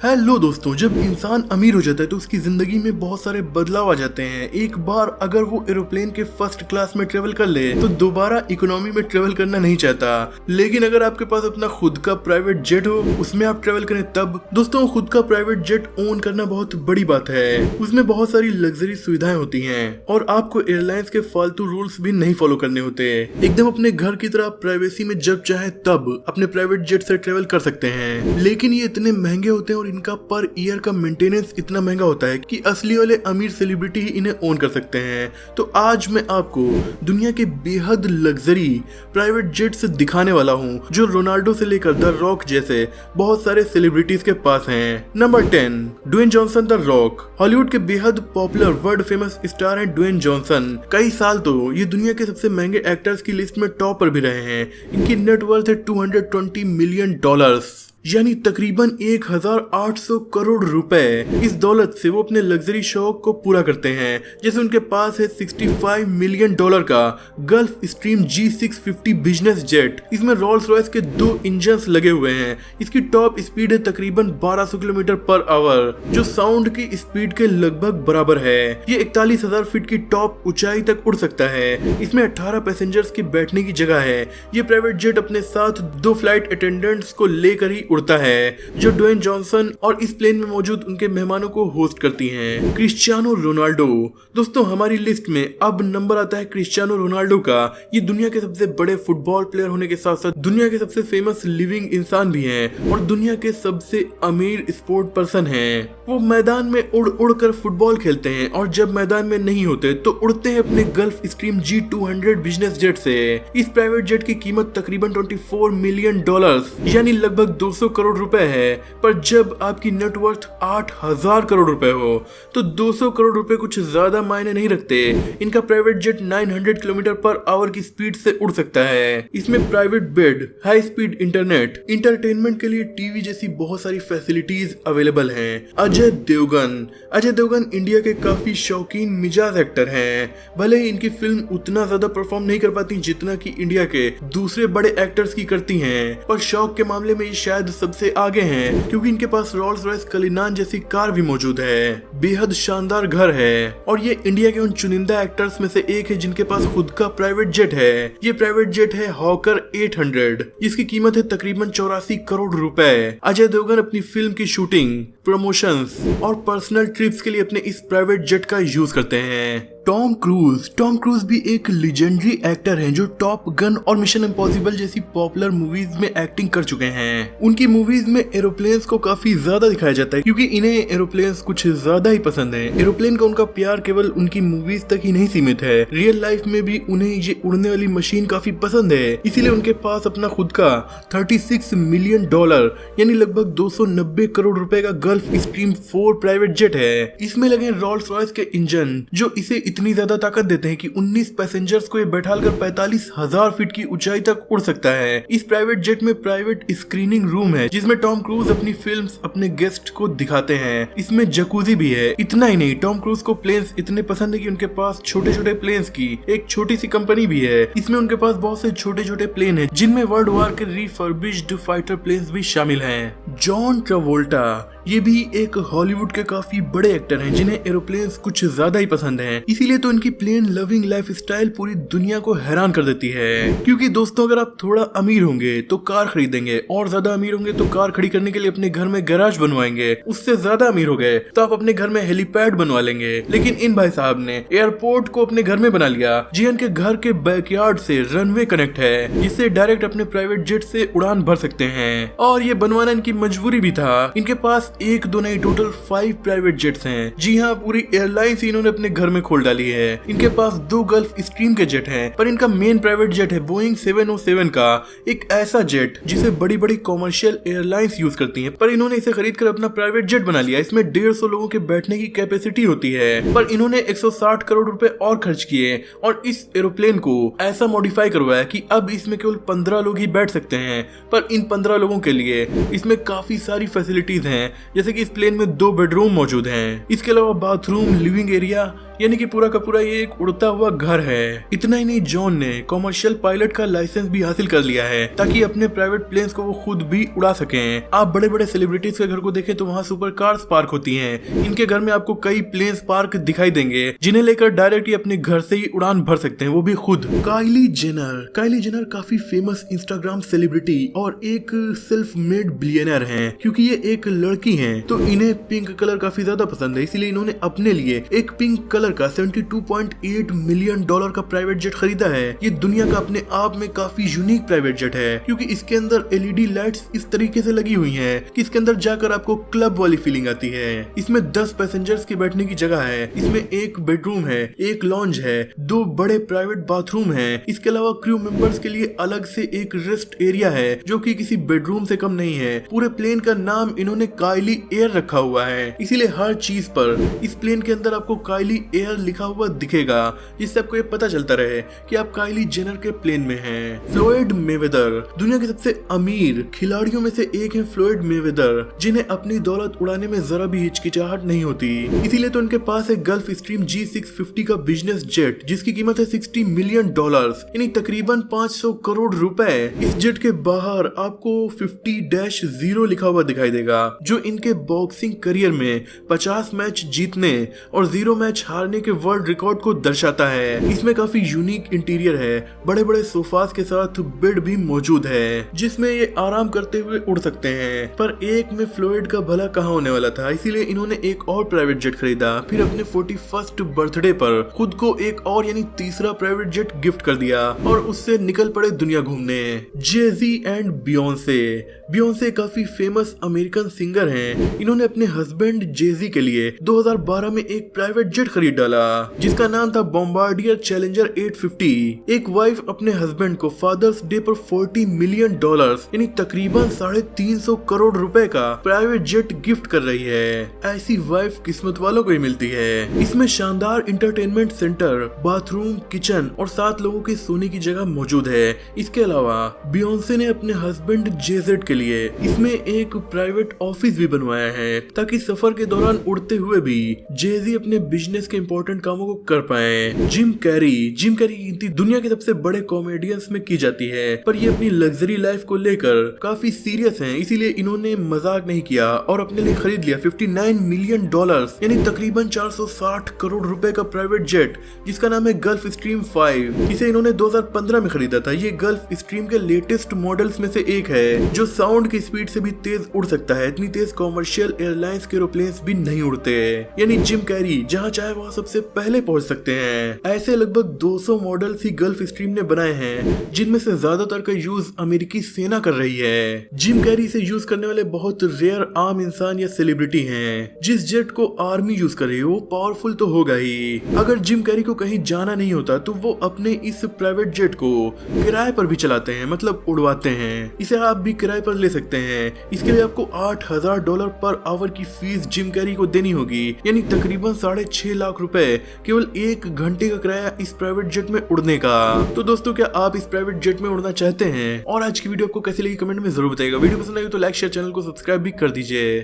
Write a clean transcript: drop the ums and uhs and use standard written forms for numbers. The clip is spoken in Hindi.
हेलो दोस्तों, जब इंसान अमीर हो जाता है तो उसकी जिंदगी में बहुत सारे बदलाव आ जाते हैं। एक बार अगर वो एरोप्लेन के फर्स्ट क्लास में ट्रेवल कर ले तो दोबारा इकोनॉमी में ट्रेवल करना नहीं चाहता। लेकिन अगर आपके पास अपना खुद का प्राइवेट जेट हो, उसमें आप ट्रेवल करें तब। दोस्तों, खुद का प्राइवेट जेट ओन करना बहुत बड़ी बात है। उसमें बहुत सारी लग्जरी सुविधाएं होती हैं और आपको एयरलाइंस के फालतू रूल्स भी नहीं फॉलो करने होते। एकदम अपने घर की तरह प्राइवेसी में जब चाहे तब अपने प्राइवेट जेट से ट्रेवल कर सकते हैं। लेकिन ये इतने महंगे होते हैं और इनका पर ईयर का मेंटेनेंस इतना महंगा होता है कि असली वाले अमीर सेलिब्रिटी ही इन्हें ओन कर सकते हैं। तो आज मैं आपको दुनिया के बेहद लग्जरी प्राइवेट जेट से दिखाने वाला हूँ जो रोनाल्डो से लेकर द रॉक जैसे बहुत सारे सेलिब्रिटीज के पास हैं। Number 10, Dwayne Johnson the Rock. Hollywood के बेहद पॉपुलर वर्ल्ड फेमस स्टार हैं ड्वेन जॉनसन। कई साल तो ये दुनिया के सबसे महंगे एक्टर्स की लिस्ट में टॉप पर भी रहे हैं। इनकी नेटवर्थ है $220 मिलियन, यानी तकरीबन 1800 करोड़ रुपए। इस दौलत से वो अपने लग्जरी शौक को पूरा करते हैं। जैसे उनके पास है $65 मिलियन का gulf stream G650 business jet. इसमें रोल्स रॉयस के 2 इंजन लगे हुए हैं। इसकी टॉप स्पीड है तकरीबन 1200 किलोमीटर पर आवर, जो साउंड की स्पीड के लगभग बराबर है। ये 41,000 फीट की टॉप ऊंचाई तक उड़ सकता है। इसमें 18 पैसेंजर्स की बैठने की जगह है। ये प्राइवेट जेट अपने साथ 2 फ्लाइट अटेंडेंट्स को लेकर ही उड़ता है, जो ड्वेन जॉनसन और इस प्लेन में मौजूद उनके मेहमानों को होस्ट करती हैं। Cristiano Ronaldo. दोस्तों, हमारी लिस्ट में अब नंबर आता है क्रिस्टियानो रोनाल्डो का। ये दुनिया के सबसे बड़े फुटबॉल प्लेयर होने के साथ साथ दुनिया के सबसे फेमस लिविंग इंसान भी हैं और दुनिया के सबसे अमीर स्पोर्ट पर्सन हैं। वो मैदान में उड़ उड़ कर फुटबॉल खेलते हैं और जब मैदान में नहीं होते तो उड़ते हैं अपने gulf stream G200 business jet से। इस प्राइवेट जेट की कीमत तकरीबन $24 मिलियन, यानी लगभग 200 करोड़ रुपए है। पर जब आपकी नेटवर्थ 8000 करोड़ रुपए हो तो 200 करोड़ रुपए कुछ ज्यादा मायने नहीं रखते। इनका private jet 900 kilometre per hour की स्पीड से उड़ सकता है। इसमें private bed, high speed internet, entertainment के लिए टीवी जैसी बहुत सारी फैसिलिटीज अवेलेबल हैं। अजय देवगन इंडिया के काफी शौकीन मिजाज एक्टर हैं। भले ही इनकी फिल्म उतना ज्यादा परफॉर्म नहीं कर पाती जितना कि इंडिया के दूसरे बड़े एक्टर्स की करती हैं, पर शौक के मामले में ये शायद सबसे आगे हैं क्योंकि इनके पास रोल्स रॉयस कलिनान जैसी कार भी मौजूद है। बेहद शानदार घर है और ये इंडिया के उन चुनिंदा एक्टर्स में से एक है जिनके पास खुद का प्राइवेट जेट है। ये प्राइवेट जेट है हॉकर 800। इसकी कीमत है तकरीबन 84 करोड़ रुपए। अजय देवगन अपनी फिल्म की शूटिंग, प्रमोशंस और पर्सनल ट्रिप्स के लिए अपने इस प्राइवेट जेट का यूज करते हैं। टॉम क्रूज भी एक लेजेंडरी एक्टर हैं जो टॉप गन और मिशन इम्पॉसिबल जैसी पॉपुलर मूवीज में एक्टिंग कर चुके हैं। उनकी मूवीज में एरोप्लेन्स को काफी ज्यादा दिखाया जाता है क्योंकि इन्हें एरोप्लेन्स कुछ ज्यादा ही पसंद है। एरोप्लेन का उनका प्यार केवल उनकी मूवीज तक ही नहीं सीमित है, रियल लाइफ में भी उन्हें ये उड़ने वाली मशीन काफी पसंद है। इसीलिए उनके पास अपना खुद का $36 मिलियन, यानी लगभग 290 करोड़ रुपए का गल्फ स्ट्रीम 4 प्राइवेट जेट है। इसमें लगे रोल्स रॉयस के इंजन जो इसे इतनी ज्यादा ताकत देते हैं कि 19 पैसेंजर्स को ये बैठाकर 45,000 फीट की ऊंचाई तक उड़ सकता है। इस प्राइवेट जेट में प्राइवेट स्क्रीनिंग रूम है जिसमें टॉम क्रूज अपनी फिल्म्स अपने गेस्ट को दिखाते हैं। इसमें जकूजी भी है। इतना ही नहीं, टॉम क्रूज को प्लेन्स इतने पसंद है कि उनके पास छोटे छोटे प्लेन्स की एक छोटी सी कंपनी भी है। इसमें उनके पास बहुत से छोटे छोटे प्लेन है जिनमें वर्ल्ड वॉर के रिफर्बिश्ड फाइटर प्लेन्स भी शामिल हैं। जॉन ट्रावोल्टा, ये भी एक हॉलीवुड के काफी बड़े एक्टर हैं जिन्हें एरोप्लेन्स कुछ ज्यादा ही पसंद हैं। इसीलिए तो इनकी प्लेन लविंग लाइफस्टाइल पूरी दुनिया को हैरान कर देती है। क्योंकि दोस्तों, अगर आप थोड़ा अमीर होंगे तो कार खरीदेंगे और ज्यादा अमीर होंगे तो कार खड़ी करने के लिए अपने घर में गैराज बनवाएंगे। उससे ज्यादा अमीर हो गए तो आप अपने घर में हेलीपैड बनवा लेंगे। लेकिन इन भाई साहब ने एयरपोर्ट को अपने घर में बना लिया। जी, इनके घर के बैकयार्ड से रनवे कनेक्ट है जिससे डायरेक्ट अपने प्राइवेट जेट से उड़ान भर सकते हैं। और ये बनवाना इनकी मजबूरी भी था। इनके पास 1-2 नहीं, टोटल 5 प्राइवेट जेट्स हैं। जी हाँ, पूरी एयरलाइंस इन्होंने अपने घर में खोल डाली है। इनके पास 2 गल्फ स्ट्रीम के जेट हैं, पर इनका मेन प्राइवेट जेट है बोइंग 707 का, एक ऐसा जेट जिसे बड़ी बड़ी कॉमर्शियल एयरलाइंस यूज करती हैं। पर इन्होंने इसे खरीद कर अपना प्राइवेट जेट बना लिया। इसमें 150 लोगों के बैठने की कैपेसिटी होती है। पर इन्होंने 160 करोड़ रुपए और खर्च किए और इस एरोप्लेन को ऐसा मॉडिफाई करवाया कि अब इसमें केवल 15 लोग ही बैठ सकते हैं। पर इन 15 लोगों के लिए इसमें काफी सारी फैसिलिटीज हैं, जैसे कि इस प्लेन में 2 बेडरूम मौजूद हैं। इसके अलावा बाथरूम, लिविंग एरिया, यानी कि पूरा का पूरा ये एक उड़ता हुआ घर है। इतना ही नहीं, जॉन ने कॉमर्शियल पायलट का लाइसेंस भी हासिल कर लिया है ताकि अपने प्राइवेट प्लेन्स को वो खुद भी उड़ा सकें। आप बड़े बड़े सेलिब्रिटीज के घर को देखें तो वहाँ सुपर कार्स पार्क होती हैं। इनके घर में आपको कई प्लेन्स पार्क दिखाई देंगे जिन्हें लेकर डायरेक्ट ही अपने घर से ही उड़ान भर सकते हैं, वो भी खुद। काइली जेनर काफी फेमस इंस्टाग्राम सेलिब्रिटी और एक सेल्फ मेड बिलियनर हैं। क्योंकि ये एक लड़की हैं तो इन्हें पिंक कलर काफी ज्यादा पसंद है, इसीलिए इन्होंने अपने लिए एक पिंक कलर का $72.8 मिलियन का प्राइवेट जेट खरीदा है। ये दुनिया का अपने आप में काफी यूनिक प्राइवेट जेट है क्योंकि इसके अंदर एलईडी लाइट्स इस तरीके से लगी हुई हैं कि इसके अंदर जाकर आपको क्लब वाली फीलिंग आती है। इसमें 10 पैसेंजर्स के बैठने की जगह है। इसमें एक बेडरूम है, एक लॉन्ज है, 2 बड़े प्राइवेट बाथरूम हैं। इसके अलावा क्रू मेंबर्स के लिए अलग से एक रेस्ट एरिया है जो कि किसी बेडरूम से कम नहीं है। पूरे प्लेन का नाम इन्होंने काइली एयर रखा हुआ है, इसीलिए हर चीज पर इस प्लेन के अंदर आपको काइली एयर लिखा हुआ दिखेगा, जिससे आपको ये पता चलता रहे कि आप काइली जेनर के प्लेन में हैं। फ्लोयड मेवेदर दुनिया के सबसे अमीर खिलाड़ियों में से एक है। फ्लोयड मेवेदर जिन्हें अपनी दौलत उड़ाने में जरा भी हिचकिचाहट नहीं होती, इसीलिए तो उनके पास है गल्फ स्ट्रीम G650 का बिजनेस जेट जिसकी कीमत है $60 मिलियन, यानी तकरीबन 500 करोड़ रुपए। इस जेट के बाहर आपको 50-0 लिखा हुआ दिखाई देगा जो इनके बॉक्सिंग करियर में 50 मैच जीतने और 0 मैच हारने के वर्ल्ड रिकॉर्ड को दर्शाता है। इसमें काफी यूनिक इंटीरियर है, बड़े बड़े सोफास के साथ बेड भी मौजूद है जिसमें ये आराम करते हुए उड़ सकते हैं। पर एक में फ्लोयड का भला कहाँ होने वाला था, इसीलिए इन्होंने एक और प्राइवेट जेट खरीदा। फिर अपने 41st बर्थडे पर खुद को एक और यानी तीसरा प्राइवेट जेट गिफ्ट कर दिया और उससे निकल पड़े दुनिया घूमने। जे-जी एंड बियोंसे काफी फेमस अमेरिकन सिंगर हैं। इन्होंने अपने हस्बैंड जे-जी के लिए 2012 में एक प्राइवेट जेट खरीद डाला जिसका नाम था बॉम्बार्डियर चैलेंजर 850। एक वाइफ अपने हस्बैंड को फादर्स डे पर $40 मिलियन यानी तकरीबन 350 करोड़ रुपए का प्राइवेट जेट गिफ्ट कर रही है। ऐसी वाइफ किस्मत वालों को ही मिलती है। इसमें शानदार इंटरटेनमेंट सेंटर, बाथरूम, किचन और 7 लोगों के सोने की जगह मौजूद है। इसके अलावा बियोंसे ने अपने हस्बैंड जे-जेड के लिए इसमें एक प्राइवेट ऑफिस भी बनवाया है ताकि सफर के दौरान उड़ते हुए भी जे-जी अपने बिजनेस के इंपॉर्टेंट कामों को कर पाए। जिम कैरी की गिनती दुनिया के सबसे बड़े कॉमेडियंस में की जाती है, पर ये अपनी लग्जरी लाइफ को लेकर काफी सीरियस हैं, इसीलिए इन्होंने मजाक नहीं किया और अपने लिए खरीद लिया $59 मिलियन यानी तकरीबन 460 करोड़ रुपए का प्राइवेट जेट जिसका नाम है गल्फ स्ट्रीम 5। इसे इन्होंने 2015 में खरीदा था। ये गल्फ स्ट्रीम के लेटेस्ट मॉडल्स में से एक है जो साउंड की स्पीड से भी तेज उड़ सकता है। इतनी तेज कॉमर्शियल एयरलाइंस के एरोप्लेन्स भी नहीं उड़ते। यानी जिम कैरी जहां चाहे वहां सबसे पहले पहुंच सकते हैं। ऐसे लगभग 200 मॉडल्स ही गल्फ स्ट्रीम ने बनाए हैं जिनमें से ज्यादातर का यूज अमेरिकी सेना कर रही है। जिम कैरी से यूज करने वाले बहुत रेयर आम इंसान या सेलिब्रिटी हैं। जिस जेट को आर्मी यूज कर रही है वो पावरफुल तो होगा ही। अगर जिम कैरी को कहीं जाना नहीं होता तो वो अपने इस प्राइवेट जेट को किराए पर भी चलाते हैं, मतलब उड़वाते हैं। इसे आप भी किराए पर ले सकते हैं। इसके लिए आपको $8,000 पर आवर की फीस जिम कैरी को देनी होगी, यानी तकरीबन 6.5 लाख रुपए केवल 1 घंटे का किराया इस प्राइवेट जेट में उड़ने का। तो दोस्तों क्या आप इस प्राइवेट जेट में उड़ना चाहते हैं? और आज की वीडियो आपको कैसी लगी कमेंट में जरूर बताइएगा। वीडियो पसंद आई तो लाइक शेयर, चैनल को सब्सक्राइब भी कर दीजिए।